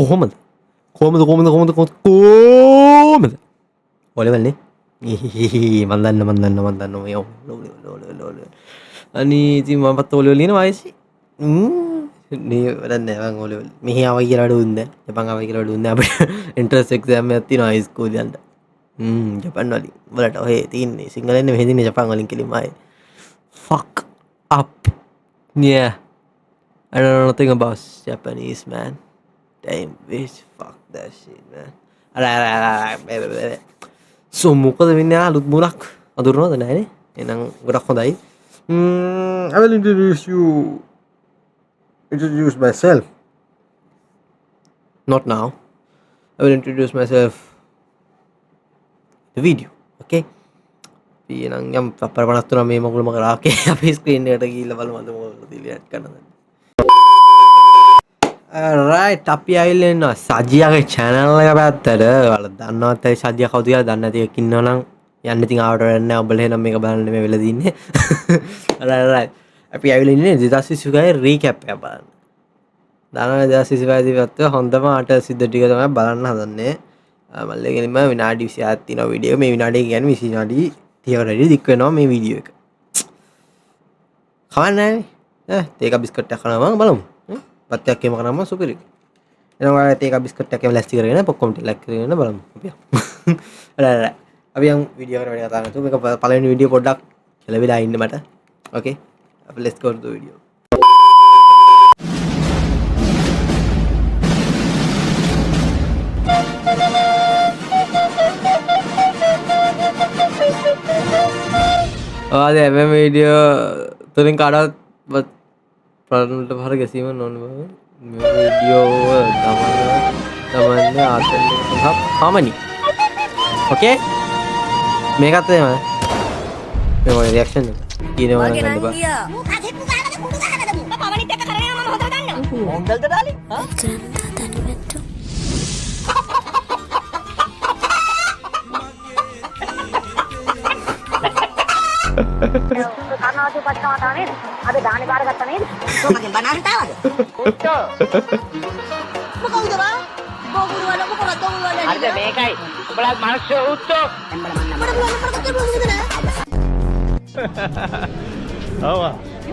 කොහොමද ඔලෙවල්නේ මන් දන්න මේ අනේ ඉතින් මමත් ඔලෙවල් ලියන වයසේ නේ වැඩක් නෑ මං ඔලෙවල් මෙහි ආවයි කියලා වැඩ දුන්නේ ජපාන් ආවයි කියලා වැඩ දුන්නේ අපිට එන්ට්‍රන්ස් එක්සෑම් එකක් තියෙනවා හයි ස්කූල් යන්න ජපාන් වලින් වලට ඔය තියෙන්නේ සිංහලෙන් මෙහෙ තියෙන්නේ ජපාන් වලින් කෙලින්ම ආයේ fuck up yeah I don't know nothing about Japanese man damn bitch fuck that shit man so මොකද වෙන්නේ අලුත් මුලක් අඳුරනවද නැහනේ එහෙනම් ගොඩක් හොඳයි I will introduce myself not now I will introduce myself the video okay එහෙනම් යම් පරපරක් තුන මේ මගුල මග රාකේ අපි ස්ක්‍රීන් එකට ගිහිල්ලා බලමු අද මොකද ඩිලීට් කරන්නද right අපි ආවිල්ලා ඉන්නවා සජියාගේ channel එක පැත්තට ඔයාලා දන්නවත් ඇයි සජියා කවුද කියලා දන්නේ නැති එකක් ඉන්නවනම් යන්න ඉතින් ආවට වැඩක් නැහැ ඔබලා එහෙනම් මේක බලන්න මේ වෙලා දින්නේ right අපි ආවිල්ලා ඉන්නේ 2025 රීකැප් එක බලන්න දන්නවනේ 2025 දිවත් හොඳම අට සිද්ධ ටික තමයි බලන්න හදන්නේ මල්ලේ ගෙලින්ම විනාඩි 26ක් තියෙනවා වීඩියෝ මේ විනාඩිය කියන්නේ 20 විනාඩි 30කට වැඩි දික් වෙනවා මේ වීඩියෝ එක කවන්නේ නැහැ තේක බිස්කට් එකක් කනවා බලමු පත්‍යක් කේම කරාම සුපිරි එනවා ඔයාලා තේක බිස්කට් එකක් කේම ලැස්ති කරගෙන පොප්කෝන් ටික ලැක් කරගෙන බලමු අපි අපි යම් වීඩියෝ එකට වැඩි කතා කරමු මේක පළවෙනි වීඩියෝ පොඩ්ඩක් කෙලවිලා ඉන්න මට okay let's go to the video ආද මේ වීඩියෝ තුලින් කාඩවත් ප්‍රශ්නවලට පහර ගැසීම නොවන බව මේ වීඩියෝ තමන්නේ ආතල් එකක් කමනි ඕකේ මේකත් එහෙම මේ මොකද රියැක්ෂන් එක කියනවා නම් ගන්න බා පවනිත් එක්ක කරගෙන මම හොදලා ගන්නවා මොන්ගල්ද ඩාලින් හා කනාදු පස්සම තානේ අද දානේ බාර ගත්තා නේද කොහොමද බනන්තාවද උට්ටෝ මොකද බා බෝගුරු වල මොකද දොගුරු වල අද මේකයි උඹලා මිනිස්සු උට්ටෝ Oh,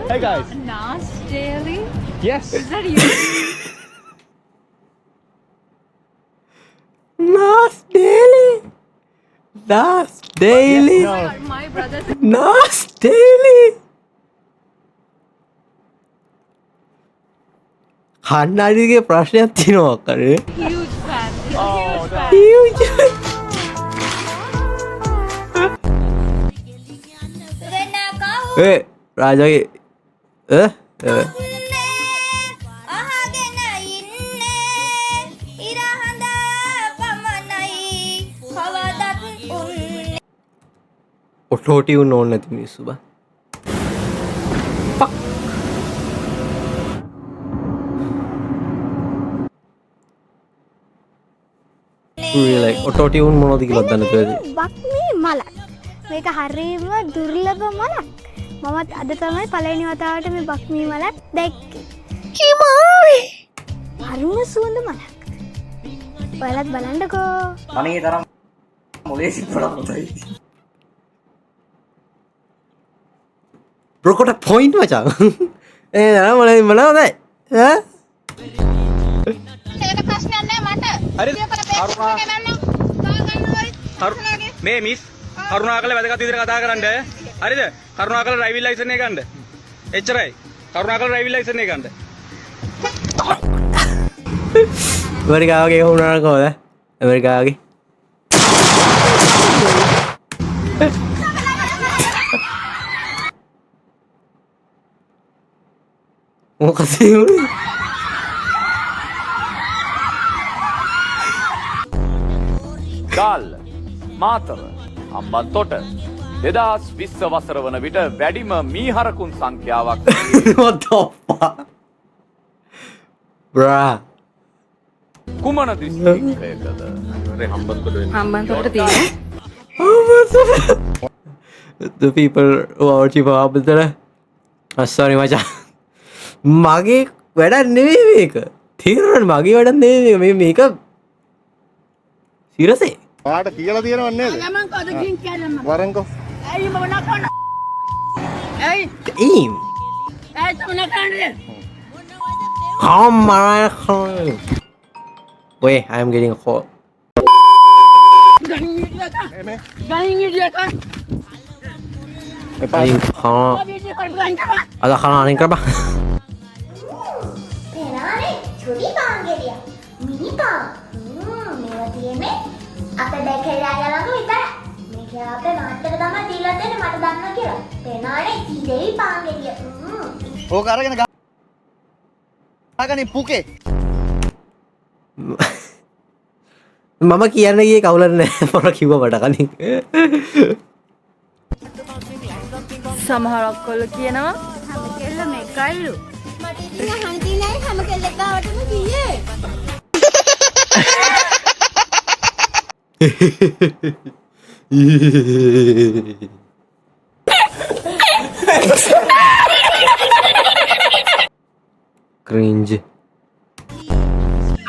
hey guys. Nas Daily? Yes. Is that you? Nas Daily Nas Daily No. My brother's Nas Daily කන්නාඩිගේ ප්‍රශ්නයක් තියෙනවා කරේ huge fan. He's a Oh, huge no. fan. ඒ රාජගේ අහගෙන ඉන්නේ ඉර හඳ පමණයි කවදත් උන්නේ ඔටෝටියුන් ඕන්න නැති මිනිස්සු බා ඔටෝටියුන් මොනවද කියලා දන්නේ නැතුවද බක්මී මලක් මේක හරිම දුර්ලභ මලක් මමත් අද තමයි පළවෙනි වතාවට මේ බක්මී මලක් දැක්කේ කිමායි හරිම සුවඳ මලක් ඔයාලත් බලන්නකෝ මනේ තරම් මොලේ සිප්පඩක් මොතයි බ්‍රෝ කොට පොයින්ට් මචං ඒ නෑ මොනවද ඈ ඒකට ප්‍රශ්නයක් නෑ මට හරිද? කරුණා මේ මිස් කරුණාකරලා වැදගත් විදිහට කතා කරන්න. හරිද? කරුණාකරලා ඩ්‍රයිවිං ලයිසන් එක ගන්න. එච්චරයි. කරුණාකරලා ඩ්‍රයිවිං ලයිසන් එක ගන්න. ඇමරිකාවගේ වුණා කොහොමද ඇමරිකාවගේ මොකද උනේ ගල් මාතර හම්බන්තොට 2020 වසර වන විට වැඩිම මීහරකුන් සංඛ්‍යාවක් what the fuck bruh කුමන දිස්ත්‍රික්කයකද හම්බන්තොට තියෙන the people who are cheap Hambantota sorry මචං මගේ වැඩක් නෙවෙයි මේක තේරෙනවද මගේ වැඩක් නෙමෙයි මේ මේක සිරසේ ඔයාට කියලා තියෙනව නේද? මම කවුද ගින් කියන්නම වරන්කෝ. ඇයි මම නකන්න ඇයි eam ඇයි තම නකන්නේ come on wait I am getting a call ගහින් ඉඩියට එපා. I can't වීඩියෝ කල් ගහින් කරා ada kana aning කරපන් පේනවනේ චුඩි පාංගෙලිය මිනි පාං මේවා තියෙන්නේ අපේ බැකරියා ළඟ විතරයි මේක අපේ මාත්‍යට තමයි දීලා දෙන්නේ මට දන්නවා කියලා පේනවනේ සීදෙවි පාංගෙලිය ඕක අරගෙන ගාගනි පුකේ. මම කියන්න ගියේ කවුලක් නැහැ මොන කිව්ව මට කලින් සමහර ඔක්කොල්ලෝ කියනවා හැම කෙල්ල මේකයිලු. මට ඉතින් අහන්න තියෙනයි හැම කෙල්ලෙක් ගාවටම ගියේ cringe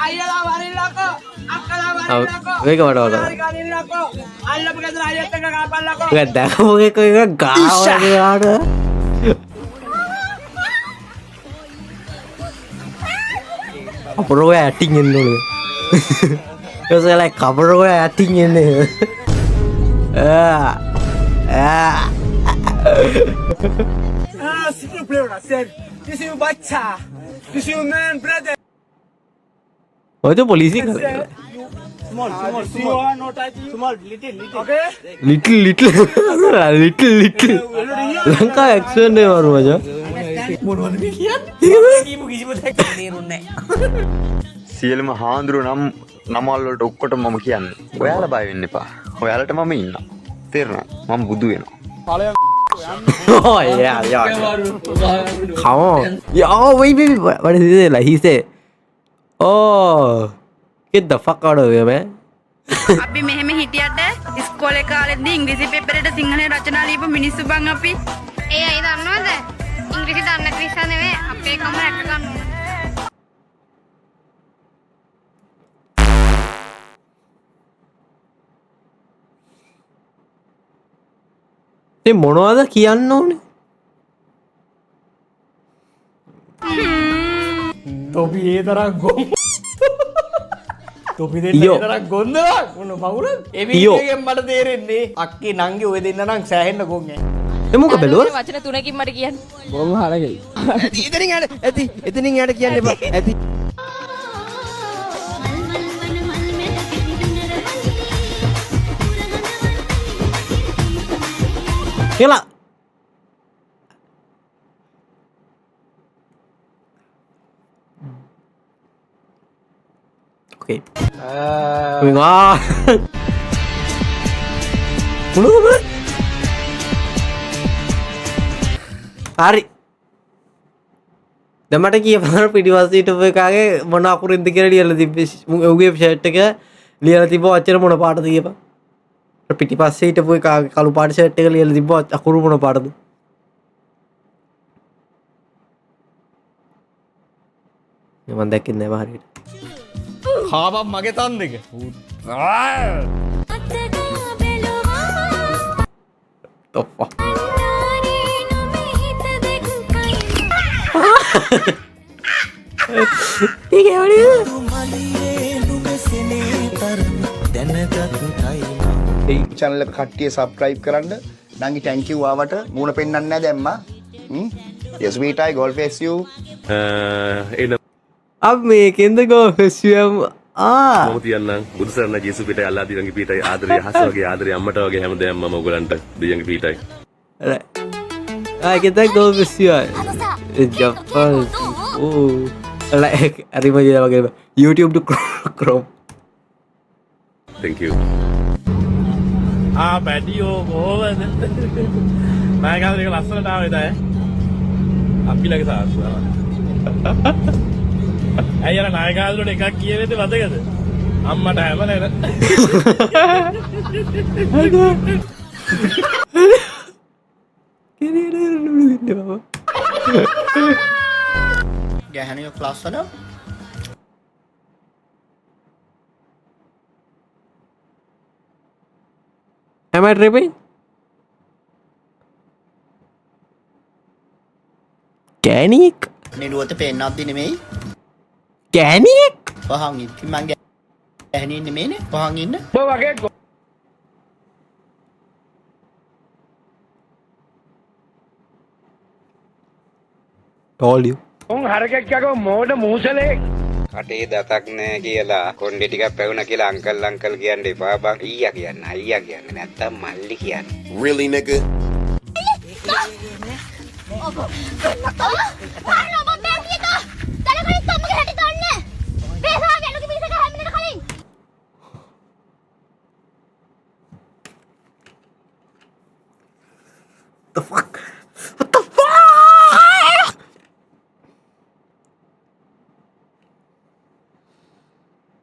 අයියලා වරිල්ලකෝ අක්කලා වරිල්ලකෝ මේක මට වඩා ගනින්නකෝ අල්ලපු ගෙදර අයියත් එක්ක කාපල්ලකෝ ඒක දැකමු එක ගාවගේ ආඩ අපරෝ ඇටින් එන්න ඕනේ ඒක like අපරෝ ඇටින් එන්නේ Situ pleurer, sério. This is bacha. This is man, brother. ඔය તો පොලිසිය කරලා Small. You are not touching. Small, little. Okay. little Lanka action එක වරු මචං මොනවද මේ කියන්නේ? කීපු කිසිම දෙයක් තේරුන්නේ නැහැ. සියලුම හාඳුරු නමල් වලට ඔක්කොටම මම කියන්නේ. ඔයාලා බය වෙන්න එපා. ඔයාලට මම ඉන්නවා. තේරුණා? මම බුදු වෙනවා. oh yeah come on oh wait what is it like he said oh get the fuck out of here man අපි මෙහෙම හිටියට ඉස්කෝලේ කාලෙදී ඉංග්‍රීසි පේපරේට සිංහලේ රචනා ලියපු මිනිස්සු බං අපි. ඒ අය දන්නවද ඉංග්‍රීසි දන්න නිසා නෙවෙයි අපේ කම රැක ගන්න මේ මොනවද කියන්න ඕනේ තොපි ඒ තරම් ගොම්. තොපි දෙන්න ඊයෝ. ඒ තරම් ගොන්දලා මොන මගුල? ඒ ඊයෝ. වීඩියෝ එකෙන් මට තේරෙන්නේ අක්කේ නංගි ඔය දෙන්න නම් සෑහෙන්න ගොන් ඈ. එමුක බැලුවා වචන තුනකින් මට කියන්න. එතනින් යට කියන්න එපා. ඇති. කියලා okay moving on මොනවද හරි දැන් මට කියපන් පිටිපස්සේ හිටපු එකාගේ මොන අකුරින්ද කියලා ලියලා තිබ්බේ උගේ ෂර්ට් එක ලියලා තිබ්බ වචන මොන පාටද කියපන් පිටිපස්සේ හිටපු එකාගේ කළු පාට ෂර්ට් එක ලියලා තිබ්බ අකුරු මොන පාටද මම දැක්කේ නෑ හරියට කාපම් මගේ තන් දෙක. තොප්පා ඒක channel එක කට්ටිය subscribe කරන්න. නංගි thank you ආවට මූණ පෙන්නන්නේ නැහැ දැම්මා. yes we try goal face you. अब මේකෙන්ද ගෝෆෙස්යම් මම තියන්නම් බුදුසරණ ජේසු පිටයි අල්ලා දියන්ගේ පිටයි ආදරය හස වගේ ආදරය අම්මට වගේ හැමදේම මම ඔයගලන්ට දියන්ගේ පිටයි I get that go with you. Japan. Oh. Like අරිම ජීලා වගේ YouTube to Chrome. thank you බැඩියෝ කොහොමද? මම ගාන එක ලස්සනට ආවේ දැන්. අපිලගේ සාස්වා. අයියලා නායකයන්ට එකක් කියවෙද්දි මතකද? අම්මට හැම නේද? ගැහණිය ක්ලාස් වල Am I tripping? Kaniek? නිරුවත පෙන්නක්ද නෙමෙයි Kaniek? පහන් ඉති මං ගැහනින්න මේනේ පහන් ඉන්න Told you. කටේ දතක් නෑ කියලා කොණ්ඩේ ටිකක් පැවුනා කියලා අංකල් කියන්න එපා බං. අයියා කියන්න නැත්තම් මල්ලි කියන්න. Really nigga? The fuck? What the fuck?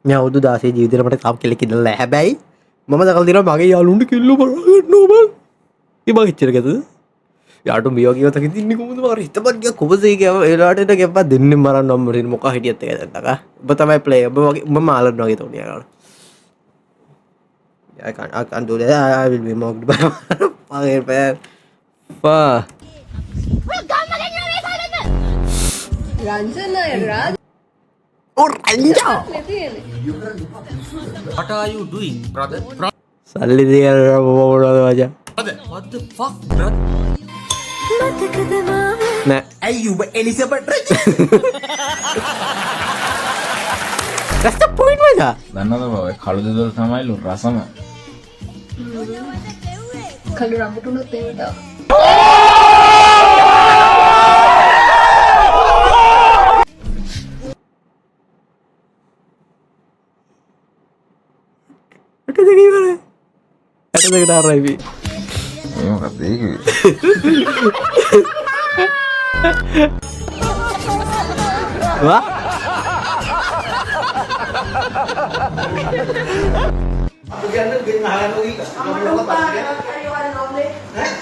මේ අවුරුදු 16 ජීවිතේට මට තාම කෙල්ලෙක් ඉඳලා හැබැයි මම දැකලා තියෙනවා මගේ යාළුවන්ට කෙල්ලෝ බලාගන්නවා බං. ඒ බං ඉච්චර ගතද? යාට මේ වගේ වතක ඉන්නේ කොහොමද මම හිතපන් ගියා කොබසේ ගියා ඒලාට එන ගෙප්පා දෙන්නේ මරන්න නම්බරින් මොකක් හිටියත් එක දැක්කා. ඔබ තමයි ප්ලේ ඔබ වගේ ඔබ මාලන වගේ තෝනිය කරනවා. I can't do that. I will be mocked by fucking man. Fuck. Oh, Ranja! What are you doing brother? Suddenly they are brother. What the fuck brother? Nah. Hey you Elizabeth That's the point, Maja. දන්නවද බව කළු දෙදොල තමයිලු රසම කළු රඹුටුනොත් ඒවට ඇටදකට ආරයිවි මොකක්ද ඒක What?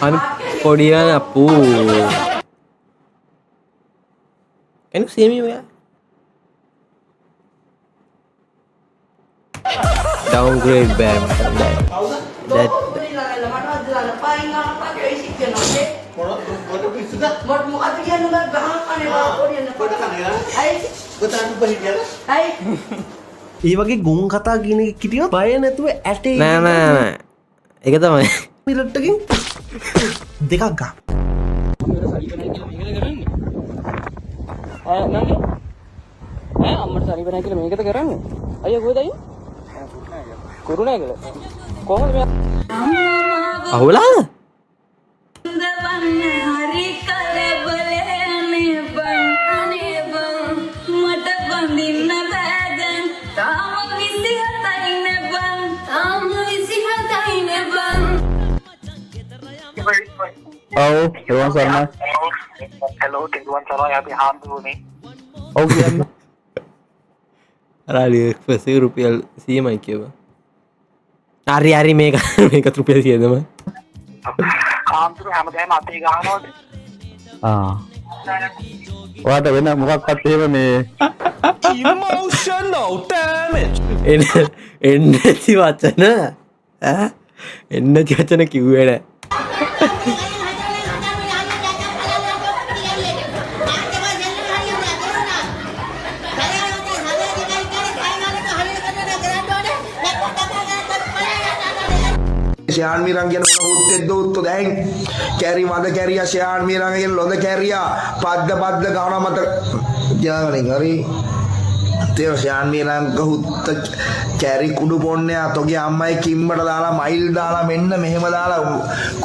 Anak Korean apu. Can you see me, man? Downgrade bam. That. ඒ වගේ ගුන් කතා කියන එක කිටිව බය නැතුව ඇටේ නෑ. ඒක තමයි. මිලට්ටකින් දෙකක් ගන්න. අම්මට සනීප නැහැ කියලා මේකද කරන්නේ? අයියා කොහෙද අයියා? කුරුණෑගල. කොහොමද මෙයා? අහුලා? ඔව් එවන් සර්මා හෙලෝ ටිකුවන් සරයි අපි හාමුදුරුවනේ. ඔව් කියන්න අරලි පස්සේ රුපියල් 100යි කියවා. හරි මේක රුපියල් 100 තමයි. හාමුදුරුවෝ හැමදාම අතේ ගහනවද? ඔයාට වෙන මොකක්වත් එහෙම මේ emotional damage එන්නති වචන එන්නති වචන කිව්වේ නෑ. ශයාන් මීරන් කියන මොන හුත්තෙද්ද උත්තෝ දැන් කැරි මද කැරියා ශයාන් මීරන් කියන ලොඳ කැරියා පද්ද ගාන මත ජාගලින් හරි තේ ශයාන් මීරන් ගහුත්ත කැරි කුඩු පොන්නේ තෝගේ අම්මයි කිම්බට දාලා මයිල් දාලා මෙන්න මෙහෙම දාලා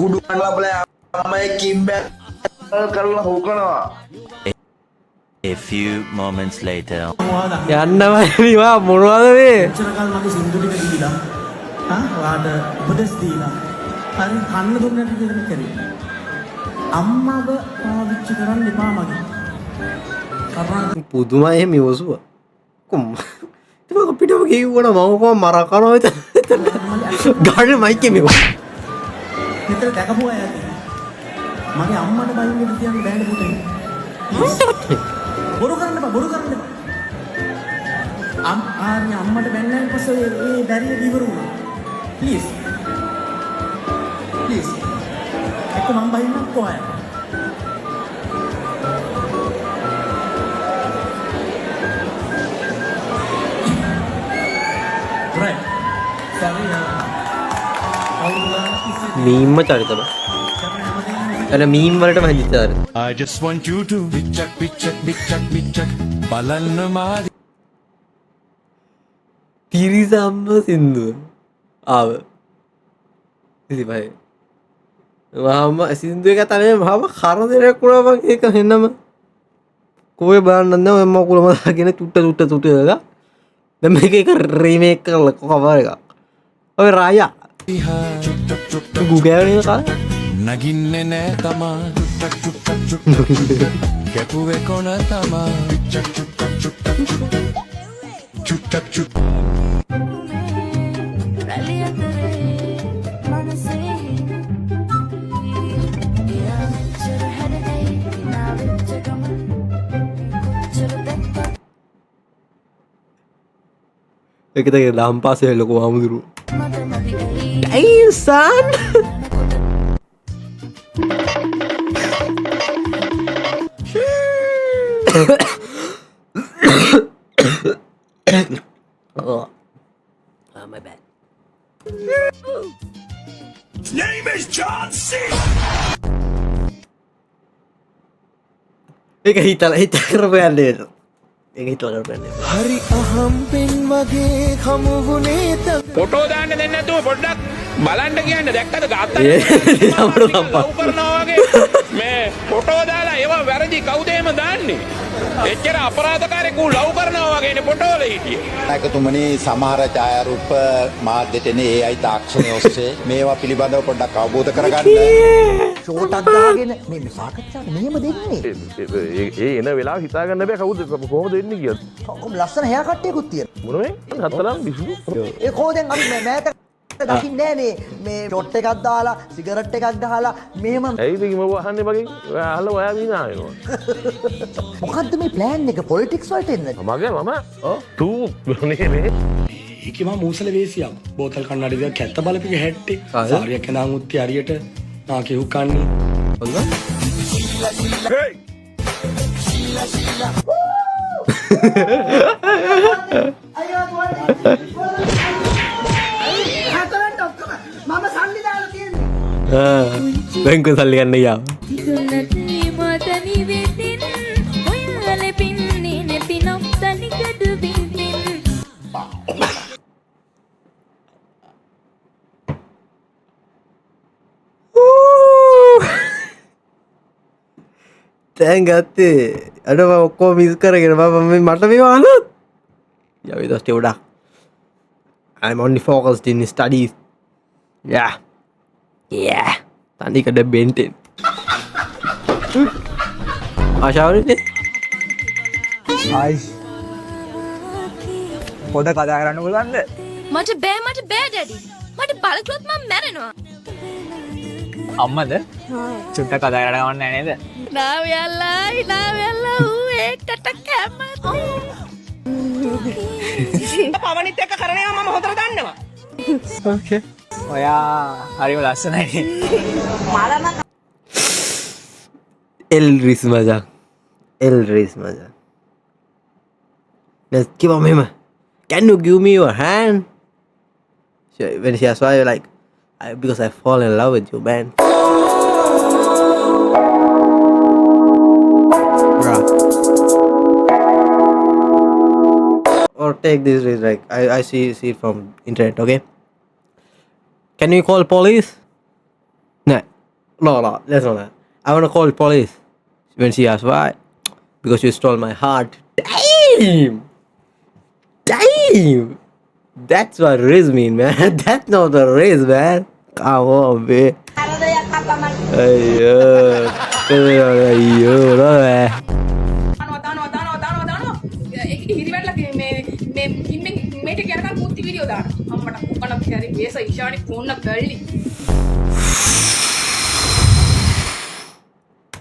කුඩු කඩලා බලයි අම්මයි කිම්බ කරලා හොකනවා. A few moments later. යන්නමයි වා මොනවද මේ? චරකල් මගේ සින්දු ටික දීලා ඔයාට උපදෙස් දීලා හරි කන්න දුන්නට දෙන්න කරේ. අම්මව පාවිච්චි කරන්න එපා මගේ. පුදුමයි එහෙම යෝසුව. කොම්. ඒක පිටව ගියුවන මම කොහොම මරකනවා විතර. ගානේ මයික් එකේ මේක. මෙතන දැකපුවා ඇති. මගේ අම්මට බයින් දෙන්න තියන්න බෑනේ පුතේ. බොරු කරන්න එපා. අම්මාට බැන්නන් පස්සේ ඒ බැරිය ඉවර වුණා. Please. ප්ලීස්. එක්ක මම බහින්නම් කොහේ. right. sorry. මීම්ම චරිත බා. අර මීම් වලටම හැදිච්ච චරිත. I just want you to bitch බලන්න මාදි තිරිසම්ම සින්දුව ආව 25 මම සින්දුව එක තමයි මම කරදරයක් වුණා මම ඒක හෙන්නම කොහෙ බලන්න නැද්ද මම කුලම දාගෙන චුට්ට ගා දැන් මේක එක රීමේක් කරලා කවර් එකක් ඔය රායා ගුගෑනේ කා නගින්නේ නෑ තමා කැපුවේ කොන තමා චුට්ටක් ඒක තමයි ලාම් පාසේ ලොකු ආමුදුරු damn son oh my bad. His name is John C. ඒක හිතලා කරපෑන්නේ. ඒක හිතලා කරපෑන්නේ. හරි අහම්බෙන් වගේ හමුුනේ ෆොටෝ දාන්න දෙන්නේ නැතුව පොඩ්ඩක් බලන්න කියන්න දැක්කද ගාත්තා කරනවා වගේ මේ ෆොටෝ දාලා ඒවා වැරදි කවුද එහෙම දාන්නේ එච්චර අපරාධකාරයෙකු ලව් කරනවා වගේනේ ෆොටෝ වල හිටියේ नायकතුමනි සමහර ඡායාරූප මාධ්‍යට එන්නේ AI තාක්ෂණය ඔස්සේ මේවා පිළිබඳව පොඩ්ඩක් අවබෝධ කරගන්න ෂෝටක් දාගෙන මේ සාකච්ඡාවට මෙහෙම දෙන්නේ ඒ එන වෙලාව හිතා ගන්න බෑ කවුද කොහොමද එන්නේ කියත් කොහොම ලස්සන හෑ කට්ටියකුත් තියෙනවා මොනවේ හතරම් බිසු ඒ කොහෙන්ද අපි මෑත දකින්නේ නෑනේ මේ ෂොට් එකක් දාලා සිගරට් එකක් ගහලා මෙහෙම ඇයිද කිම වහන්නේ මගෙන් අහලා ඔයා විනා වෙනවා මොකද්ද මේ ප්ලෑන් එක පොලිටික්ස් වලට එන්නද මගේ මම තූ නේ නේ ඒකේ මම මූසල වේසියක් බෝතල් කන්නඩි දෙක කැත්ත බලපික හැට්ටේ සාරියක් නාන් උත්ති හරියට නාකේ හුකන්නේ හොඳ මම සල්ලි දාලා තියෙන්නේ බැංකු සල්ලි ගන්න යාව දැන් ගත්තේ අර මම ඔක්කොම මිස් කරගෙන මම මට මේව අහලොත් යවි දොස්ටි උඩක් I'm only focused in studies yeah තනිකඩ බෙන්ටෙන් ආශාවරනේ හයි පොඩ කතා කරන්න පුළුවන්ද මට බෑ ඩැඩි මට බලකලොත් මම මැරෙනවා අම්මද චුට්ටක් කතා කරන්න ගමන් නෑ නේද නාවයල්ලා ඌ ඒකට කැම පවනිත් එක්ක කරනවා මම හොඳට දන්නවා okay ඔයා හරිම ලස්සනයි මලම El Rismaja let's give him can you give me your hand when she asked why you're like because I fall in love with you man bruh or take this risk like I see it from internet okay can you call police no that's not that I want to call police when she asks why because you stole my heart damn that's what race mean man that's not the race man come on man ayyo හිරිවැල්ලා මේ කිම්මෙන් මේට කියනකම් කුත්ති video දාන්න අම්මට උකන පිටරි වේස ඉෂානි phone එක බැල්ලි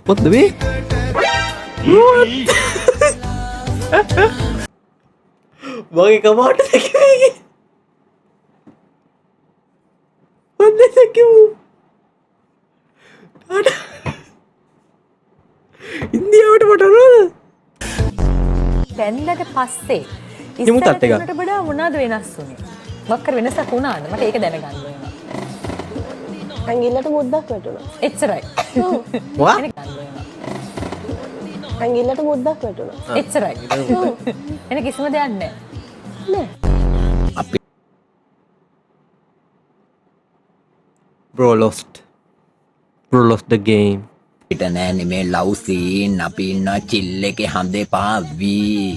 what the way Bagi kamu ada lagi. Mana sakit? වැන්දට පස්සේ හිමුතත් එක. ඉස්සරට වඩා මොනවද වෙනස් වුනේ? මොකක් කර වෙනසක් වුණාද? මට ඒක දැනගන්න වෙනවා. ඇඟිල්ලට මුද්දක් වැටුණා. එච්චරයි. මොකක්? ඇඟිල්ලට මුද්දක් වැටුණා. එච්චරයි. එන කිසිම දෙයක් නැහැ. නෑ. Bro lost the game. පිට නෑනේ මේ ලව් සීන් අපි ඉන්න චිල් එකේ හඳේ පාවී.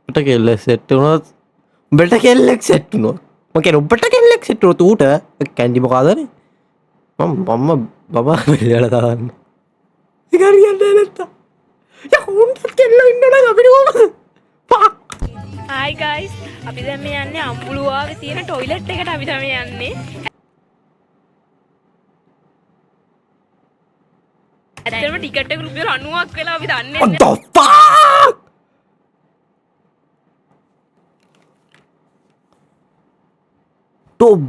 උට කෙල්ලෙක් සෙට් වුණොත් උඹට කෙල්ලෙක් සෙට් වුණොත් මම කියන්නේ උඹට කෙල්ලෙක් සෙට් වුණොත් ඌට කැන්ඩි මොකද නේ මම බබා මෙල්ලලා දාන්න ඒක හරියන්නේ නැත්තා යා උන්ට කෙල්ල ඉන්නවනම් අපිට කොහමද පක් Hi guys අපි දැන් මේ යන්නේ අම්පුලුවාවේ තියෙන টয়ලට් එකට අපි තමයි යන්නේ ඇත්තටම ටිකට් එක රුපියල් 90ක් වෙලා අපි දන්නේ What the fuck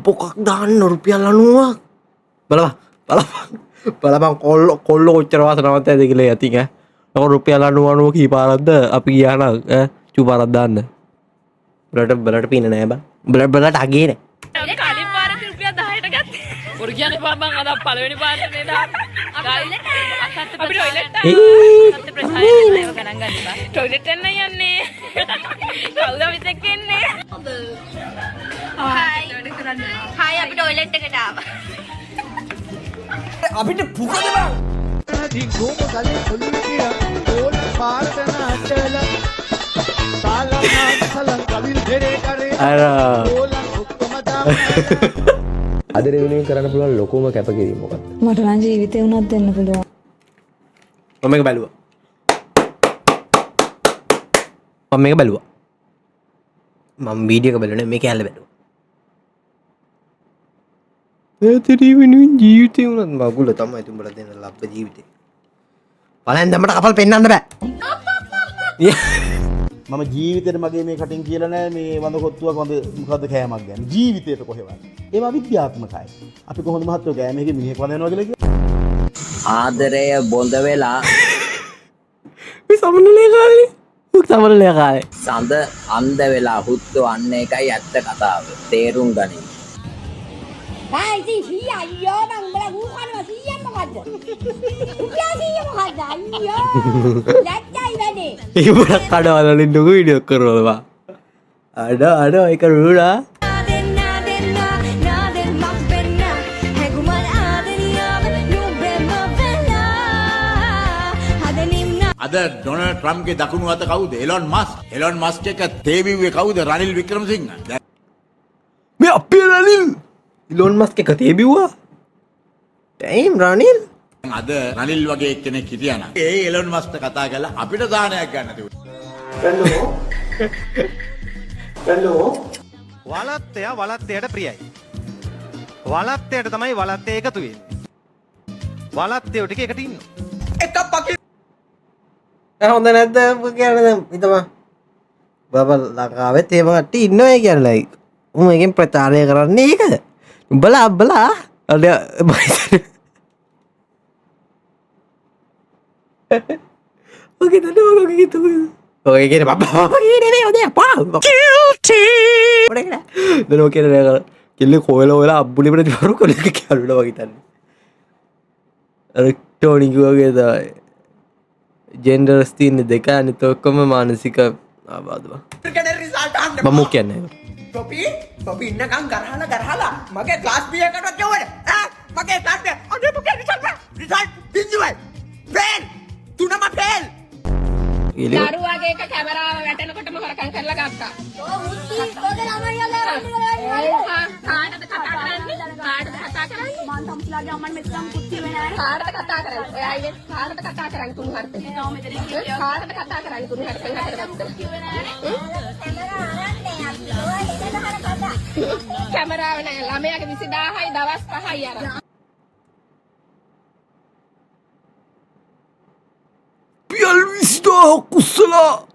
බොකක් දාන්න රුපියල් 90ක් බලපන් කොල්ලෝ කොච්චර වාසනාවන්ත ඇද කියලා යතින් ඈ රුපියල් 90 කී පාරක්ද අපි ගියා නම් චු පාරක් දාන්න බලට පින නෑ බං බලට අගේ නෑ කලින් පාරට රුපියල් 10ට ගත්තේ පොර කියන්නේ බං අද පළවෙනි පාරට නේද අපි টয়ලට් අත්ත ප්‍රසායන ඒව ගණන් ගන්න බා টয়ලට් එන්න යන්නේ කවුද අපිත් එක්ක එන්නේ හායි අපි টয়ලට් එකට ආවා අපිට පුකද බං දිගෝම ගලේ කොල්ලු කියා ඕන පාරට නාටලා සාලනා සලන් කවිල් දෙරේ කරේ අර ඕලන් ඔක්කොම දාම අද රෙවෙනියුන් කරන්න පුළුවන් ලොකුම කැපකිරීම මොකක්ද මට නම් ජීවිතේ උනත් දෙන්න පුළුවන්. මම මේක බැලුවා මම වීඩියෝ එක බැලුවා නේ මේක ඇල්ල බැලුවා ඒතරී වෙනුවෙන් ජීවිතේ උනත් මගුල තමයි තුඹලා දෙන ලබ්බ ජීවිතේ බලන්න දැම්මට කපල් පෙන්නන්න බෑ මම ජීවිතේට මගේ මේ කටින් කියලා නෑ මේ වඳ කොත්තුවක් වඳ මොකද්ද කෑමක් ගැන ජීවිතේට කොහෙවත් ඒවා විද්‍යාත්මකයි අපි කොහොමද මහත්තයෝ කෑමේක මිනිහෙක් වඳිනවා කියලා කිව්වා ආදරය බොඳ වෙලා මේ සමනලේ කාලේ සඳ අන්ධ වෙලා හුත්තු අන්න එකයි ඇත්ත කතාව තේරුම් ගනින් හායි සීයා අයියෝ මං උඹලා ගූ කනවා සීයා මොකද්ද? උඹලා සීයා මොකද්ද? අයියෝ ලැජ්ජයි වැඩේ. ඒක බරක් කඩවලින් නුගු වීඩියෝ කරනවා අඩ ඒක රුණා අද ඩොනල්ඩ් ට්‍රම්ප්ගේ දකුණු අත කවුද? එලොන් මස්ක් එක තේබිව්වේ කවුද? රනිල් වික්‍රමසිංහ. මේ අපේ රනිල් ඉලොන් මස්ක් එක තේබිව්වා ටයිම් රනිල් අද රනිල් වගේ කෙනෙක් හිටියානම් ඒ එලොන් මස්ක්ට කතා කරලා අපිට දානයක් ගන්න තිබුණා. වලත්තයා වලත්තයට ප්‍රියයි. වලත්තයට තමයි වලත්තය එකතු වෙන්නේ. වලත්තයෝ ටික එකට ඉන්නවා. හොඳ නැද්ද කියන්නේ දැන් හිතම බබ ලංකාවෙත් එහෙම කට්ටිය ඉන්නවා කියන්නේ උන් එකෙන් ප්‍රචාරය කරන්නේ ඒකද උඹලා අද ඔගේ දන්නේ මොකක්ද කිව්වේ ඔය කියන්නේ බබා කියන්නේ නේ ඔතේ පා කිල්ටි දැන් ඔය කියන්නේ කිල්ල කොයල අබ්බුලි වල දිවරු කොලක කියනවා වගේ තන්නේ අර ටෝනි කිව්වගේ තමයි ජෙන්ඩර්ස් තියන්න දෙක අනිත ඔක්කොම මානසික ආබාධවා මම කියන්නේ තොපි ඉන්නකම් ගරහලා මගේ ක්ලාස් B එකකට යවන්න මගේ ක්ලාස් B අනේ පුකේ රිසල්ට් පින්දුවයි ෆේල් තුනම ෆේල් දරුවාගේ එක කැමරාව වැටෙනකොටම හොරකම් කරලා ගත්තා. ඔගේ ළමයිලා කාටද කතා කරන්නේ? මම තම්ස්ලාගේ අම්මන් මෙච්චරම කුත්ති වෙන්නේ නැහැ. කාටද කතා කරන්නේ? ඔය අයියේ කාටද කතා කරන්නේ තුන් හර්තේ? නෝ මෙතන කාටද කතා කරන්නේ තුන් හර්තේ කැමරාව නැහැ. ළමයාගේ 20000යි දවස් 5යි අර. පියල් විස්දා කුස්සලා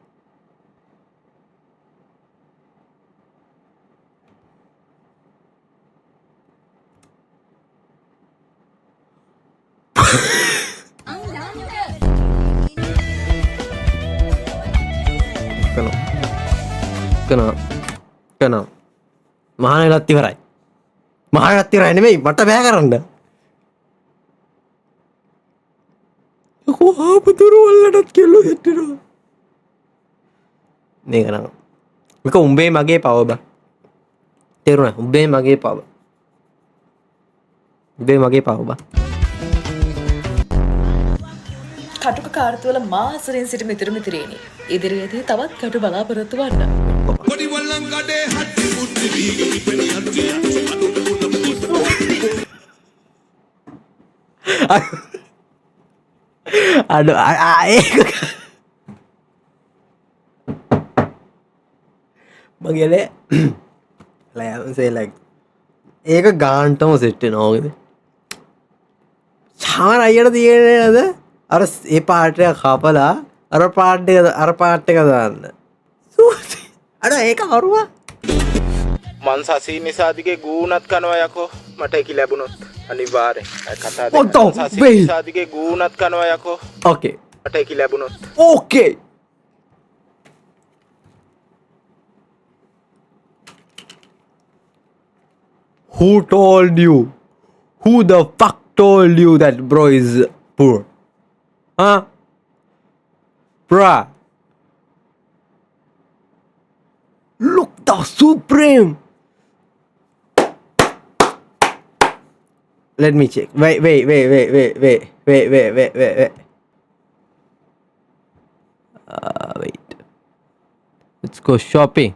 කනවා මහානලත් ඉවරයි මහානලත් ඉවරයි නෙමෙයි මට බෑ කරන්න යකෝ ආපතුරු වලටත් කෙල්ලෝ හිටිනවා මේක නම් මේක උඹේ මගේ පව බා තේරුණා උඹේ මගේ පව උඹේ මගේ පව බා කටුක කාර්තුවල මාසරෙන් සිට මිතුරු මිතුරේනි. ඉදිරියේදී තවත් කටු බලාපොරොත්තු වන්න. අඩෝ මගේලේ ලෑන්සේ ලයික් ඒක ගාන්ටම සෙට්ට නෝකද චාර අයට තියෙනද අර ඒ පාටය කපලා අර පාට්ටක දාන්න අඩ ඒක හරුවා මන් සසී නිසාදිගේ ගූණත් කනවා යකෝ මට එක ලැබුණොත් අනිවාර්යෙන් කතා සසී නිසාදිගේ ගූණත් කනවා යකෝ ඕකේ මට එක ලැබුණොත් ඕකේ Who told you? Who the fuck told you that bro is poor? Huh? Bruh. Look, the Supreme. Let me check. Wait. Wait. Let's go shopping.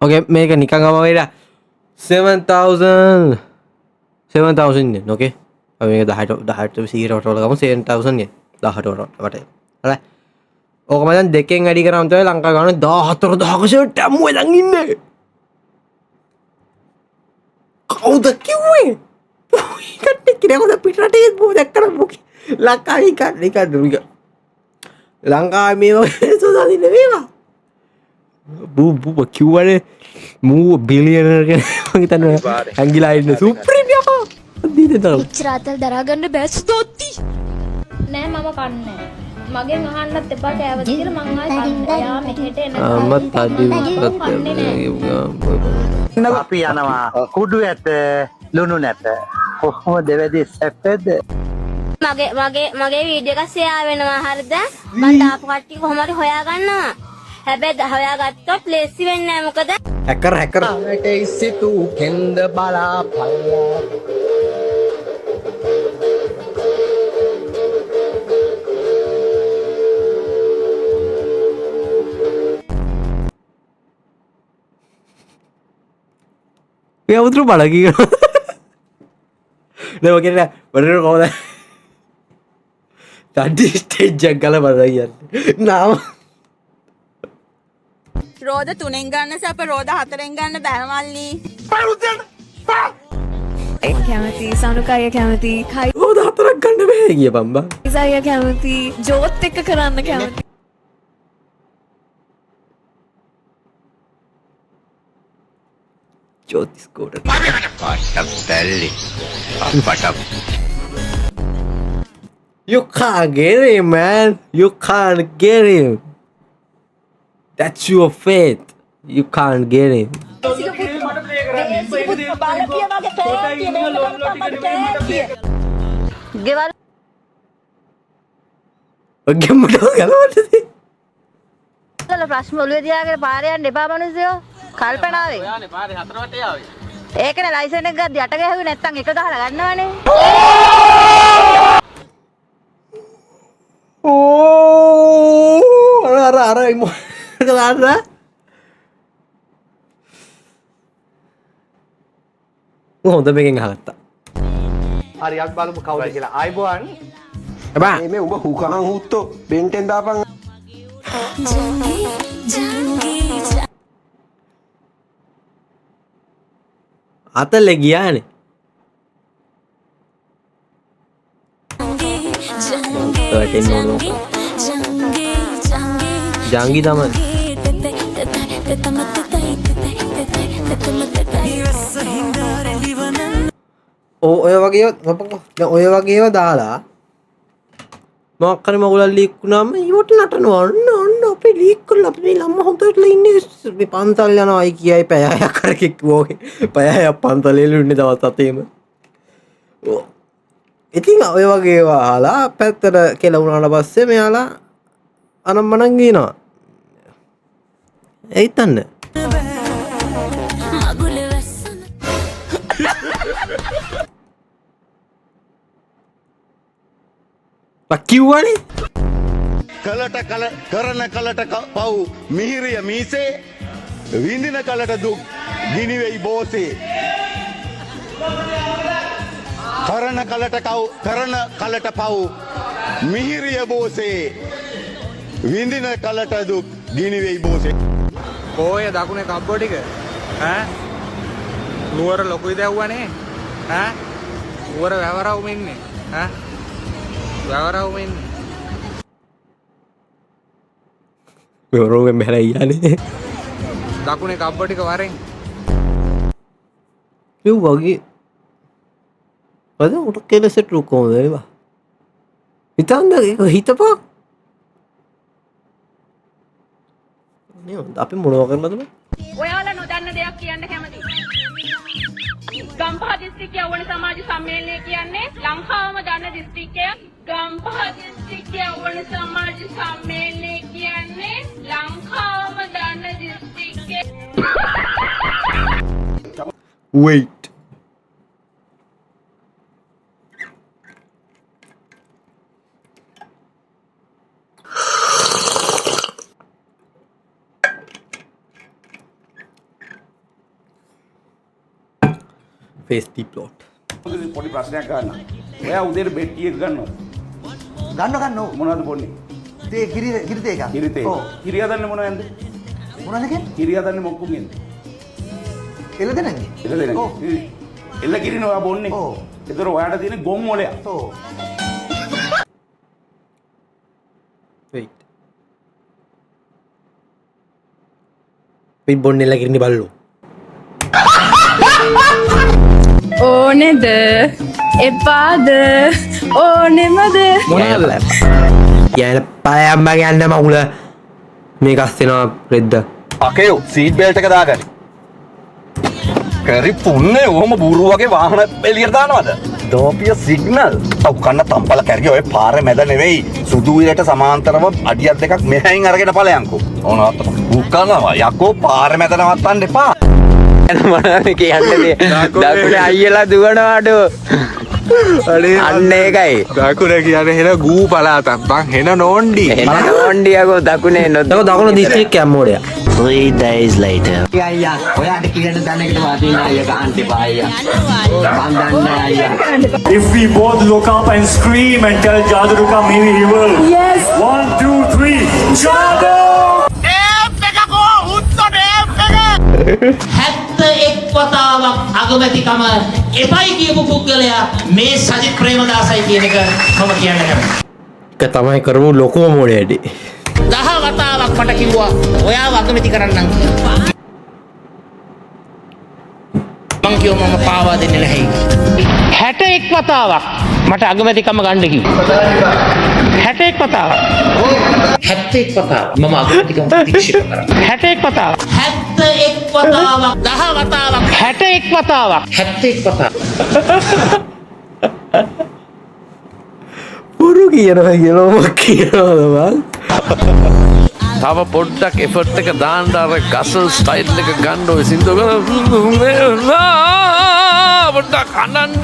Okay, මේක නිකන් අමාරුයි 7,000 yen, okay? අපි මේක 10ට 100ට වල ගමු 7,000 yen 18ට වටේ. හරි. ඕක මම දැන් දෙකෙන් වැඩි කරාම තමයි ලංකාව ගන්න 14,000ක ෂර්ට් අම්මුවේ දැන් ඉන්නේ. කවුද කිව්වේ? කට්ටි කිරවද පිටරටේ බෝ දැක්කම මොකි. ලංකාවේ කඩ ලංකාවේ මේ වගේ සෝදාදි නෙවෙයිවා. බූ කිව්වනේ මූ බිලියනර් කෙනෙක් මං හිතන්නේ ඇංගිලා ඉන්න සුප්‍රීම් යකෝ දීදේ උච්චරාතල් දරාගන්න බෑ සුදෝත්ති නෑ මම කන්නේ මගෙන් අහන්නත් එපා කෑවද කියලා මං ආයෙ කන්නේ යා මෙහෙට එන අපි යනවා කුඩු ඇත ලුණු නැත කොහොම දෙවැදි සැපද මගේ වීඩියෝ එක ෂෙයා වෙනවා හරිද මම දාපු කට්ටිය කොහොම හරි හොයා ගන්නවා හැබැයි හොයාගත්තොත් ලේසි වෙන්නේ නැහැ මොකද හැකර් අරට ඉසිතු කෙන්ද බලාපල්ලා මේ උතුරු බලකි නේ ඔකේ නෑ බඩර කොහොමද තඩි ස්ටේජ් එක ගල බලලා කියන්නේ නාම රෝද 3ෙන් ගන්න සැප රෝද 4ෙන් ගන්න බෑ මල්ලි. කැමති සනුකය කැමති කයි රෝද 4ක් ගන්න බෑ කිය බම්බා. ඉසය කැමති ජෝත් එක්ක කරන්න කැමති. ජෝතිස් කොට. You can't get him, man. You can't get him. That's your fate. You can't get him. ප්‍රශ්න ඔළුවේ තියාගෙන පාරේ යන්න එපා මිනිස්සුયો. කල්පනාවේ. ඔයානේ පාරේ 4 වටේ ආවේ. ඒකනේ ලයිසන් එක ගද්දි යට ගහුවේ නැත්තම් එක ගහලා ගන්නවනේ. Oh, අර දාන්න හොඳ මේකෙන් අහගත්තා. හරි අපි බලමු කවුද කියලා. ආයිබෝන්. එබා මේ උඹ හුකහන් හුත්තෝ බෙන්ටෙන් දාපන්. අතල්ලේ ගියානේ. ජංගි තමයි. ඔය වගේ දැන් ඔය වගේව දාලා මොකක් හරි මගුලක් ලීක් වුණාම ඊවට නටනවා ඔන්න අපේ ලීක් කරලා අපි මේ ළම්ම හොඳට ඉන්නේ මේ පන්සල් යනවායි කියයි පැය 6ක් කර කිව්වෝගේ පැය 6ක් පන්සලේ ඉන්නේ දවස් 7ෙම ඉතින් ඔය වගේ ඒවා අහලා පැත්තට කියලා වුණාට පස්සේ මෙයාලා අනම්මනම් ගිනවා ඒ හිතන්න කිව්වනේ කලට කරන කලට පව් මිහිරිය මීසේ විඳින කලට දුක් ගිනිවෙයි බෝසේ කරන කලට පව් මිහිරිය බෝසේ විඳින කලට දුක් ගිනිවෙයි බෝසේ ඔය දකුණේ කබ්බෝ ටික ඈ නුවර ලොකුයි දැව්වනේ ඈ නුවර වැවරවුම ඉන්නේ ඈ වැවරවුම ඉන්නේ වැවරවුම මෙහෙලා යන්නේ දකුණේ කබ්බෝ ටික වරෙන් ඒ වගේ අද උට කෙලසට කොහොමද ඒවා හිතන්න ඒක හිතපන් නේ අපි මොනවා කරනවද ඔයාලා නොදන්න දෙයක් කියන්න කැමතියි. ගම්පහ දිස්ත්‍රික්කයේ වුණ සමාජ සම්මේලනය කියන්නේ ලංකාවම දන්න දිස්ත්‍රික්කය. ගම්පහ දිස්ත්‍රික්කයේ වුණ සමාජ සම්මේලනය කියන්නේ ලංකාවම දන්න දිස්ත්‍රික්කය. wait Facebook plot. පොඩි ප්‍රශ්නයක් ගන්න. ඔයා උදේට බෙට් කීයක ගන්නවද? ගන්න මොනවද බොන්නේ? තේ කිරිතේ එක. කිරිතේ. කිරිය හදන්නේ මොනවෙන්ද? මොනවද කියන්නේ? කිරිය හදන්නේ මොකක්ගෙන්ද? එළ දෙනන්නේ. එළ දෙනන්නේ. එළ කිරින ඔයා බොන්නේ. ඔව්. ඒතර ඔයාට තියෙන ගොම් මොලයක්. ඔව්. wait පිබොන්නේලා කිරිනි බල්ලෝ ඕනෙද එපාද ඕනෙමද මොනවද යන පයම්ම යන්න මගුල මේක අස්සෙනවා රෙද්ද අකයෝ සීට් බෙල්ට් එක දාගන්න. කරි පුන්නේ ඔහොම බූරු වගේ වාහන එළියට දානවද? දෝපිය සිග්නල්. ඔව් කන්න තම්පල කැරිය ඔය පාරේ මැද නෙවෙයි. සුදු විලට සමාන්තරව අඩියක් දෙකක් මෙහෙන් අරගෙන ඵලයන්කෝ. ඕන නවත්තපන්. උකනවා යකෝ පාරේ මැද නවත්තන්න එපා. මොනවද කියන්නේ දකුණේ අයියලා දුවනවාඩු අන්න ඒකයි දකුණ කියන්නේ හෙන ගූ පළාතක් බං හෙන නෝන්ඩි නෝන්ඩියකෝ දකුණේ දකුණු දිස්ත්‍රික්කයක් මෝඩයා 3 days later අයියා ඔයාට කියන දැනකට වාදින අයියා ගහන්න එපා අයියා. මන් දන්නේ අයියා. If we both look up and scream and tell Jadu to come, maybe he will. Yes. 1, 2, 3, Jadu! 71 වතාවක් අගමැතිකම එපයි කියපු පුද්ගලයා මේ සජිත් ප්‍රේමදාසයි කියන එක මම කියන්න කැමතියි. ඒක තමයි කරමු ලොකුම මොඩේටි 10 වතාවක් මට කිව්වා ඔයාව අගමැති කරන්නම් කියලා. මං කිව්වා මම පාවා දෙන්නේ නැහැ. 61 වතාවක් මට අගමැතිකම ගන්න කිව්වා. 61 වතාවක්. 71 වතාවක් මම අගමැතිකම ප්‍රතික්ෂේප කරා. 61 වතාවක්. 71 වතාවක් 10 වතාවක් 61 වතාවක් 71 වතාවක් පුරු කියනවා කියනවා කියනවාද බං තව පොඩ්ඩක් එෆර්ට් එක දාන්න අර ගසල් ස්ටයිල් එක ගන්න ඔය සින්දු පොඩ්ඩක් අඬන්න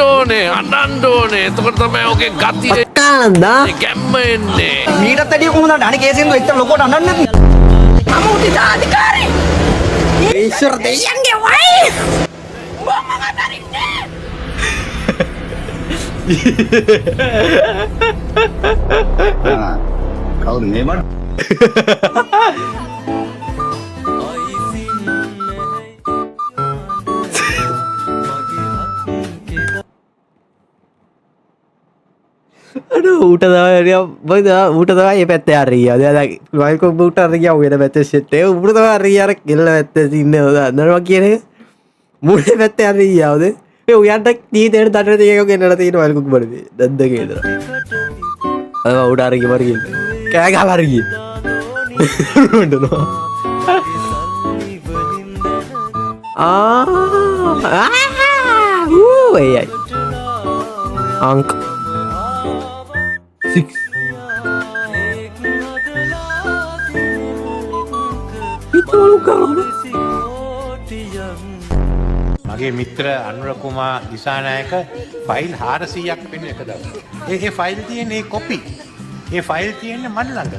ඕනේ එතකොට තමයි ඔගේ ගතිය කාන්දා ගැම්ම එන්නේ මීටත් වැඩිය කොහොමද අනේ කේසින්දු එක්ක ලොකෝට අඬන්නේ නැති. මම උටිට අධිකාරී ඊශ්වර දෙයියන්ගේ වයිෆ් මම අතරින්නේ කවුද මේ මඩ? අඩු ඌට තමයි ඌට තමයි මේ පැත්තේ හරිය. දැන් වයිකෝ ඌට හරිය වෙන පැත්තේ සෙට් එක ඌට තමයි හරිය අර කෙල්ල පැත්තේ ඉන්නේ දන්නවා කියන එක. මුලේ පැත්තේ හරිය යවද? මේ උයන්ට තීතේට දඩට තියක ගෙන්නලා තියෙන වයිකෝ බඩේ. දැද්ද කේදර. ඔය උඩ අරගෙන මරගෙන කෑ ගහලා අරගෙන එයයි අංක 6 පිටවලු කරන්නේ මගේ මිත්‍ර අනුර කුමා දිසානායක ෆයිල් 400ක් වෙන එක දවස්. ඒ ෆයිල් තියෙන්නේ කොපි. ඒ ෆයිල් තියෙන්නේ මන් ළඟ.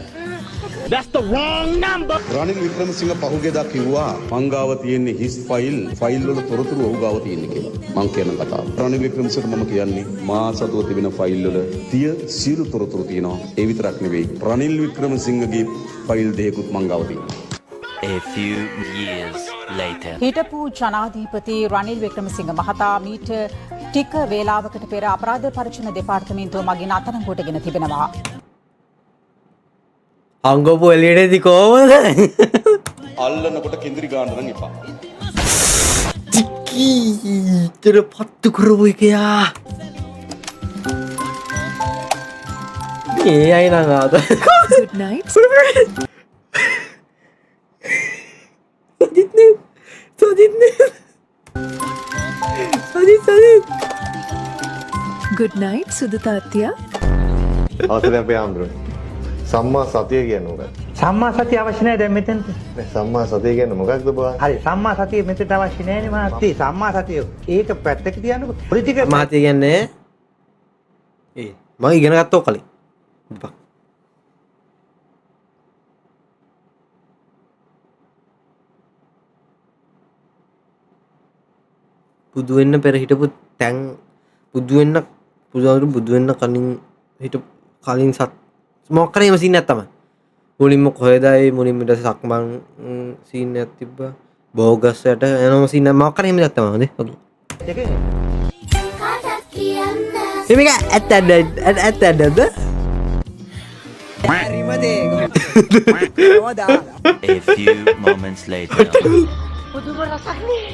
That's the wrong number. Ranil Wickremesinghe පහුගියදා කිව්වා මං ගාව තියෙන්නේ හිස් ෆයිල් වල තොරතුරු ඔහු ගාව තියෙන්නේ කියලා. මං කියන කතාව. රනිල් වික්‍රමසිංහ මම කියන්නේ මා සතුව තිබෙන ෆයිල් වල සියලු තොරතුරු තියෙනවා. ඒ විතරක් නෙවෙයි. රනිල් වික්‍රමසිංහගේ ෆයිල් දෙකකුත් මං ගාව තියෙනවා. A few years later. හිටපු ජනාධිපති රනිල් වික්‍රමසිංහ මහතා මීට ටික වේලාවකට පෙර අපරාධ පරීක්ෂණ දෙපාර්තමේන්තුව මගින් අත්අඩංගුවටගෙන තිබෙනවා. අංගොපු එළියටදී කොහමද? අල්ලනකොට කෙන්දිරි ගන්න නම් එපා. චිකීතර පත්තු කරපු එකයා. මේ අය නම් ආද. Good night. Good night සුදු තාත්තියා. අවසරයි අපේ ආම්ද්‍රෝ. සම්මා සතිය කියන්නේ මොකක්ද? සම්මා සතිය අවශ්‍ය නැහැ දැන් මෙතෙන්ට. සම්මා සතිය කියන්නේ මොකක්ද බා? හරි සම්මා සතිය මෙතෙන්ට අවශ්‍ය නැහැ නේ මහත්තී. සම්මා සතිය ඒක පැත්තක තියන්නකො. පොලිටික මහත්තී කියන්නේ මම ඉගෙන ගත්තෝ කලින්. බුදු වෙන්න පෙර හිටපු තැන් බුදු වෙන්න කලින් හිටපු කලින් සත් මොකක් කරේ මැෂින් එකක් තමයි. මුලින්ම කොහෙදයි මුලින්ම ඊට සක්මන් සීන් එකක් තිබ්බා. බෝගස් යට එනම සීන් එක මොකක් කරේ මේක තමයි හොඳේ. මේක ඇත්තද? A few moments later. පුදුම රසක්නේ.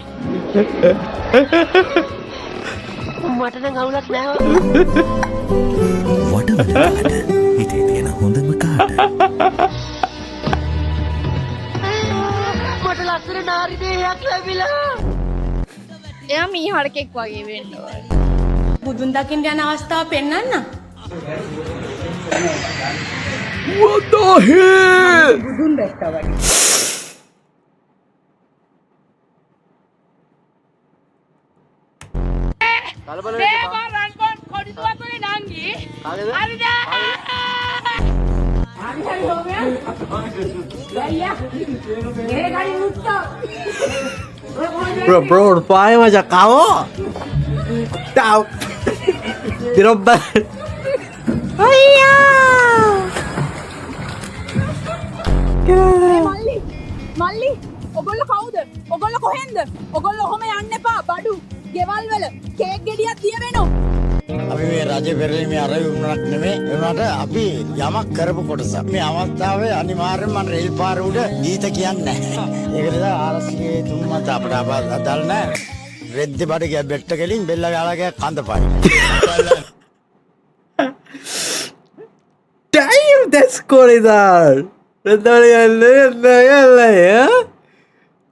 මට නම් අවුලක් නෑ. වඩවල කාට හිතේ තියෙන හොඳම කාට. මට ලස්සන නාරි දේහයක් ලැබිලා. එයා මීහරකෙක් වගේ වෙන්න ඕන. බුදුන් දකින්න යන අවස්ථාව පෙන්වන්න. What the hell? බුදුන් දැක්කා වගේ. Bro, paano mo siya kao? Tao! Dirobba! මල්ලි ඔගොල්ලෝ කවුද? ඔගොල්ලෝ කොහෙන්ද? ඔගොල්ලෝ ඔහොම යන්න එපා. බඩු ගෙවල් වල කේක් ගෙඩියක් තියවෙනෝ. අපි මේ රජ පෙරලීමේ අරමුණක් නෙමෙයි. ඒ වුණාට අපි යමක් කරපු කොටස. මේ අවස්ථාවේ අනිවාර්යෙන්ම මම රේල් පාර උඩ ගීත කියන්නේ නැහැ. ඒක නිසා ආරස්ගේ තුන්මත අපට අදාළ නැහැ. රෙද්ද බඩ බෙට්ට කෙලින් බෙල්ල ගාලා කඳපයි. Damn, that's cool.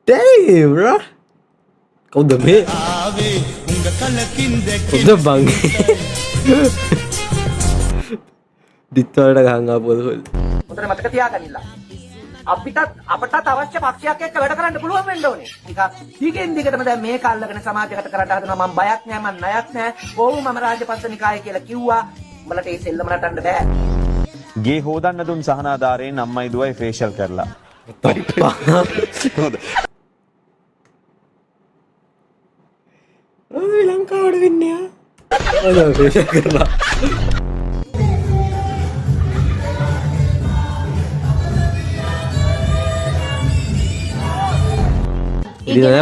Damn, bro. Kau demi. Udah bang. Dito na hanga po. උතන මතක තියාගන්න. අපටත් අවශ්‍ය පක්ෂයක් එක්ක වැඩ කරන්න පුළුවන් වෙන්න ඕනේ. ටිකෙන් දිගටම දැන් මේක අල්ලගෙන සමාජගත කරන්න හදනවා. මම බයක් නෑ, මම ණයක් නෑ. ඕව මම රාජපක්ෂ නිකාය කියලා කිව්වා. උඹලට ඒ සෙල්ලම නටන්න බෑ. ගේ හොදන්න දුන් සහනාධාරයෙන් අම්මයි දුවයි ෆේෂල් කරලා. ලංකාවට වෙන්නේ ෆේෂල් කරලා.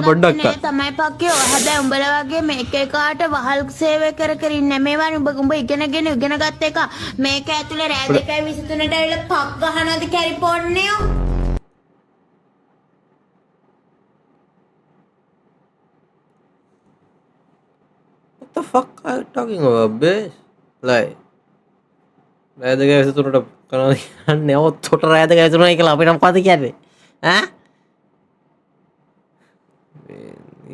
පොඩ්ඩක් තමයි පක්කේ හැබැයි උඹලා වගේ මේක එකාට වහල් සේවය කර කර ඉන්නේ මේවා උඹ ඉගෙනගෙන ඉගෙන ගත්ත එක මේක ඇතුලේ රෑ 2:23ට ඇවිල්ලා පක් ගහනවාද කැරිපොන්නේෝ What the fuck are you talking about, bitch? Like රෑද ගැසතුරට කරන්න ඔත් තොට රෑද ගැසුනයි කියලා අපිට මොකද කියන්නේ ඈ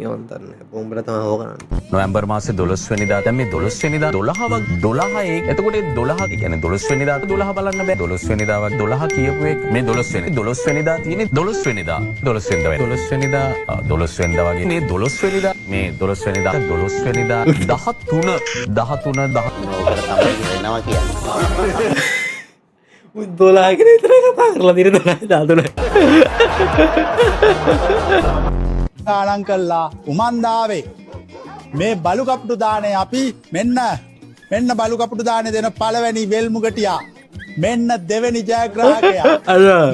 යොන්තන්න බොම්බර තමයි හො කරන්නේ නොවැම්බර් මාසේ 12 වෙනිදා දැන් මේ 12 වෙනිදා 12 එතකොට 12 කියන්නේ 12 වෙනිදාට 12 බලන්න බෑ 12 වෙනිදාවක් 12 කියපු එක මේ 12 වෙනිදා තියෙන්නේ 12 වෙනිදා 12 වෙනිදා 12 වෙනිදා වගේ මේ 12 වෙනිදා මේ 12 වෙනිදා 12 වෙනිදා 13 තමයි වෙනවා කියන්නේ 12 කියන විතර කතා කරලා දින 12 ගානන් කල්ලා උමන්දාවේ මේ බලු කපුටු දානේ අපි මෙන්න බලු කපුටු දානේ දෙන පළවෙනි වෙල්මුගටියා මෙන්න දෙවෙනි ජයග්‍රාහකයා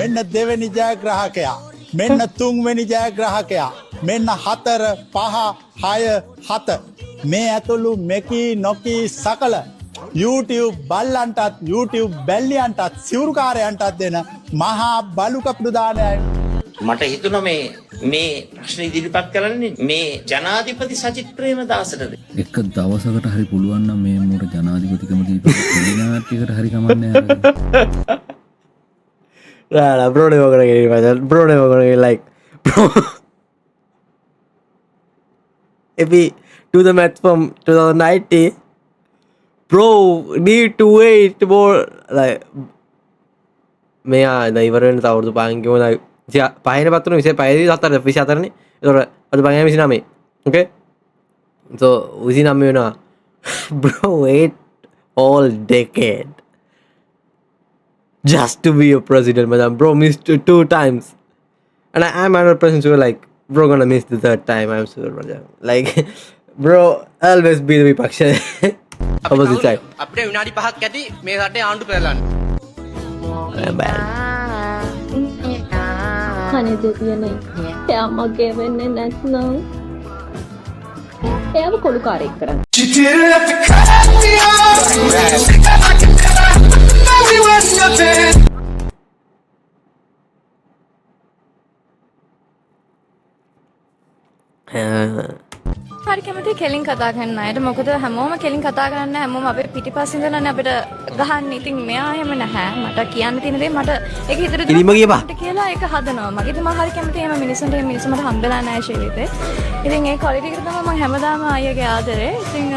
මෙන්න දෙවෙනි ජයග්‍රාහකයා මෙන්න තුන්වෙනි ජයග්‍රාහකයා මෙන්න 4 5 6 7 මේ ඇතුළු මෙකී නොකී සකල YouTube බල්ලන්ටත් YouTube බැල්ලියන්ටත් සිවුරුකාරයන්ටත් දෙන මහා බලු කපුටු දානයයි මට හිතුණා මේ ප්‍රශ්න ඉදිරිපත් කරන්නේ මේ ජනාධිපති සජිත් ප්‍රේමදාසටද එක දවසකට හරි පුළුවන් නම් මේ මොකට ජනාධිපතිකම දීපු නාට්‍යයකට හරි කමන්නේ Rara, bro, never gonna get it, man. Bro, never gonna get like, bro. If we do the math from 2090, bro, need to wait more like. මෙයා ඉවර වෙන අවුරුදු 5 කිව්ව නයි පහේන පත්තුන 25 24 නේ ඒතකොට අද 5 29 okay so 29 වෙනවා bro wait all decade just to be a president madam bro missed 2 times and I'm 100% sure like bro gonna miss the third time I'm sure madam like bro always be the vipaksha opposite side අපිට විනාඩි 5ක් ඇති මේ රටේ ආණ්ඩු කරලන්න අනේ දෙවියනේ එයා මගේ වෙන්නේ නැත්නම් එයාව කොළුකාරයෙක් කරන්න හරි කැමති කෙලින් කතා කරන්න අයට මොකද හැමෝම කෙලින් කතා කරන්න හැමෝම අපේ පිටිපස්සේ ඉඳලානේ අපිට ගහන්නේ. ඉතින් මෙයා එහෙම නැහැ. මට කියන්න තියෙන දේ මට ඒක හිතට දුන්නා කියලා ඒක හදනවා. මගේ තමයි හරි කැමති එහෙම මිනිස්සුන්ට එහෙම මිනිස්සු මට හම්බෙලා නැහැ ශීලිතේ. ඉතින් ඒ ක්වොලිටි එක තමයි මම හැමදාම අයියගේ ආදරේ. ඉතින්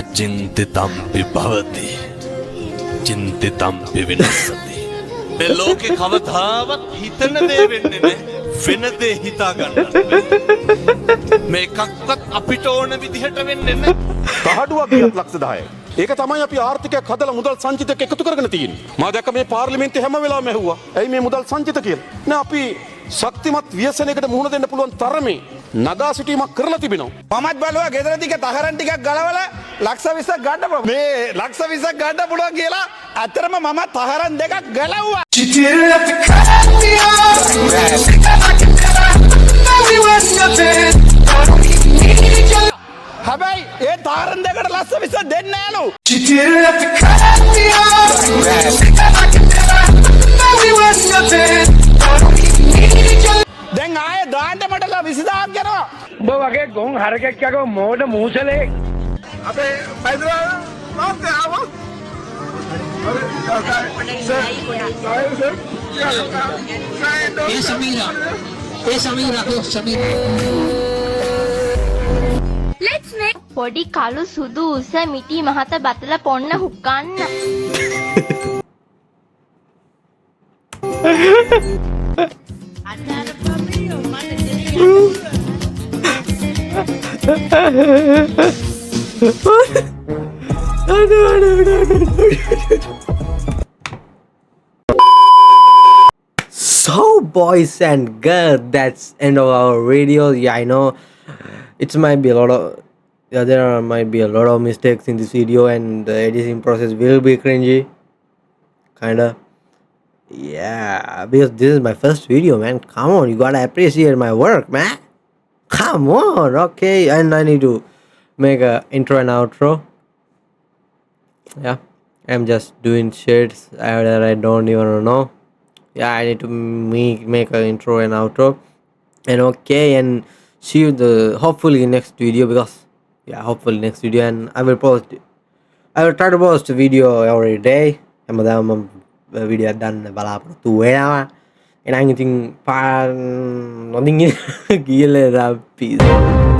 අචින්තිතම්පි භවති චින්තිතම්පි විනස්සති මේ ලෝකේ කවදාවත් හිතන දේ වෙන්නේ නැහැ. වෙන දේ හිතා ගන්න මේකක්වත් අපිට ඕන විදිහට වෙන්නේ නැහැ. කහඩුවක් ගියත් ලක්ෂ 10යි. ඒක තමයි අපි ආර්ථිකයක් හදලා මුදල් සංචිතයක් එකතු කරගෙන තියෙන්නේ. මම දැක්ක මේ පාර්ලිමේන්තුවේ හැම වෙලාවෙම ඇහුවා. ඇයි මේ මුදල් සංචිත කියලා? නෑ අපි ශක්තිමත් ව්‍යසනයකට මුහුණ දෙන්න පුළුවන් තරමේ නගා සිටීමක් කරලා තිබෙනවා. මමත් බලුවා ගෙදර දිග තහරන් ටිකක් ගලවලා ලක්ෂ 20ක් ගන්න පුළුවන්. මේ ලක්ෂ 20ක් ගන්න පුළුවන් කියලා අතරම මම තහරන් දෙකක් ගලවුවා. හැබැයි ඒ තහරන් දෙකට ලක්ෂ 20 දෙන්නේ නෑලු. දැන් ආයේ දාන්න මටලා 20000ක් යනවා. උඹ වගේ ගොන් හරකෙක් යකෝ මෝඩ මූසලේ. අපේ පයිදලා මාත් ආවා. Let's make පොඩි කළු සුදු උස මිටි මහත බතල පොන්න හුකන්න. So boys and girls, that's end of our video. Yeah, I know it might be a lot of there might be a lot of mistakes in this video and the editing process will be cringy kinda. Yeah, because this is my first video, man. Come on, you gotta appreciate my work, man. Come on, okay. And I need to make a intro and outro. Yeah, I'm just doing shit that I don't even know. Yeah, I need to make an intro and outro. And okay, and see you hopefully next video because hopefully next video, and I will try to post a video every day. හැමදාම විඩියක් දන්න බලාපොරොත්තු වෙනවා එනම් ඉතින් නොදින් කියල පිස